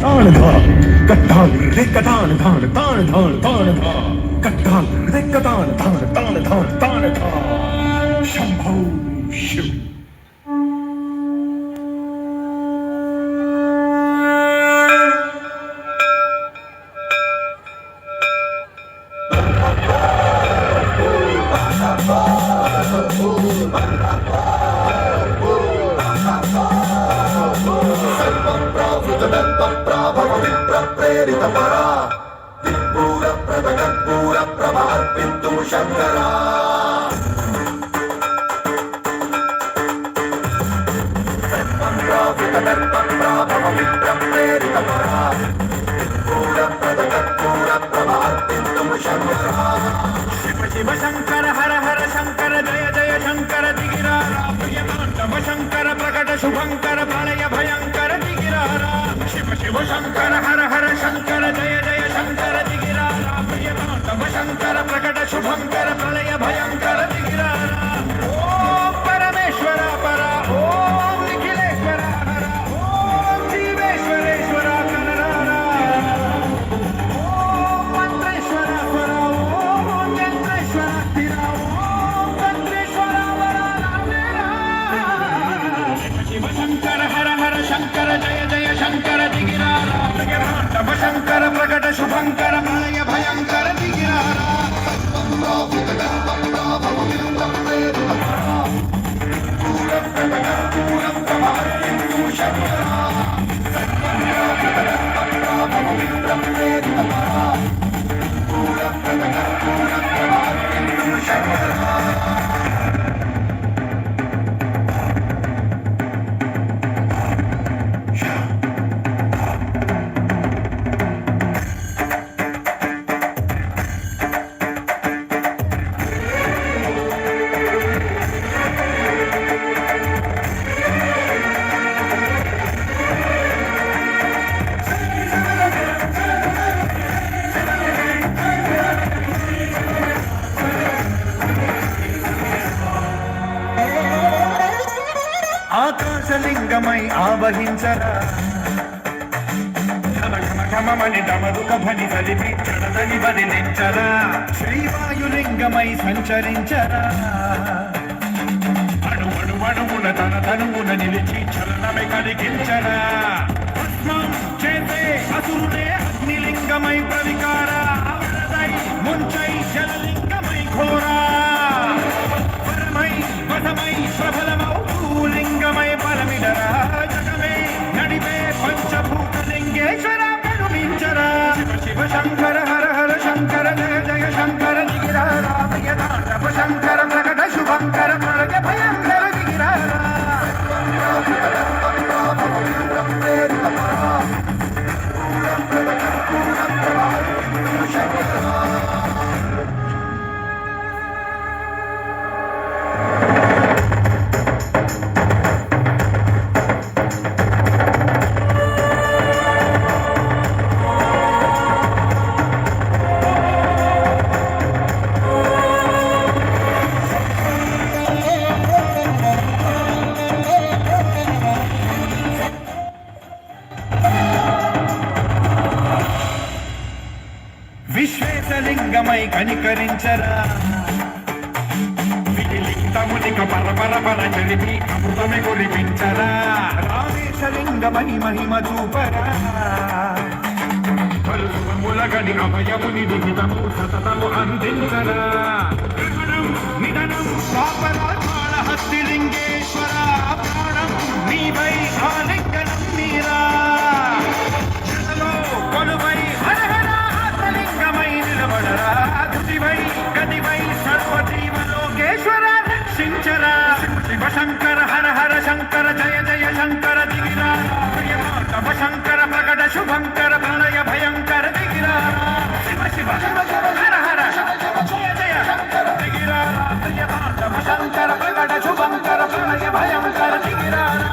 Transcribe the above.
तान धा कट्टान रे कटान धान तान धान तान धा कट्टान रे कटान धान तान धान तान धा शंभो शिव प्रेरितपरा दिग्पूर प्रदगत्पूर प्रभार्पिन्तुं शङ्करा प्रेरितपरा दिग्पूर प्रदगत्पूर प्रभार्पिन्तुं शङ्करा शिव शिव शङ्कर हर हर शङ्कर जय जय शङ्कर दिगिरारा प्रियताण्डव शङ्कर प्रकट शुभङ्कर प्रलय भयङ्कर दिगिरारा शिव शिव शङ्कर हर हर शङ्कर जय जय शङ्कर दिगिरारा प्रियताण्डव शङ्कर प्रकट शुभङ्कर प्रलय भयङ्कर दिगिरारा ॐ परमेश्वर परा ॐ निखिलेश्वर हर ॐ जीवेश्वरेश्वर कररारा ॐ मंत्रेश्वर पर ॐ यन्त्रेश्वर स्थिर ॐ तन्त्रेश्वर शिव शङ्कर हर हर शङ्कर जय जय शङ्कर दिगिरारा प्रियताण्डव शङ्कर प्रकट शुभङ्कर प्रलय भयङ्कर दिगिरारा ఆకాశలింగమై ఆవహించరా ఘమఘమని డమరుక భని కలిపి చడదని బదిలించరా శ్రీవాయులింగమై సంచరించరా అణువణువున తన తనువున నిలిచి చలనమై కలిగించరా భస్మం చేసే అసురుడే అగ్నిలింగమై ప్రవికారా వరదై ముంచై జలలింగమై ఘోరా పరమై వసమై ప్రబలమౌ లింగమై పరమిడరా జగమే నడిపే పంచభూతలింగేశ్వర పరమించరా శివ శివ శంకర హర హర శంకర జయ జయ శంకర దిగిరారా ప్రియతాండవ శంకర ప్రకట శుభంకర ప్రళయ భయంకర దిగిరారా విశ్వేశలింగమై కనికరించరా విలిలింగమునిక పరపర పర జరిపి అమృతమే కురిపించరా రామేశలింగమై మహిమ చూపరా పలుములగని అభయముని విహితము సతతము అందించరా నిధనం పాపరాత్మాల హస్తిలింగేశ్వర ప్రాణం నీవై ఆలింగనం మీరా జగలో కొలువై హర హర లింగమై నిలబడరా దుతివై గదివై సర్వజీవలోకేశ్వర రక్షించరా శివ శంకర హర హర శంకర జయ జయ శంకర దిగిరారా ప్రియతాండవ శంకర ప్రకట శుభంకర ప్రళయ భయంకర దిగిరారా శివ శివ హర హర జయ జయ దిగిరారా ప్రియతాండవ శంకర ప్రకట శుభంకర ప్రళయ భయంకర దిగిరారా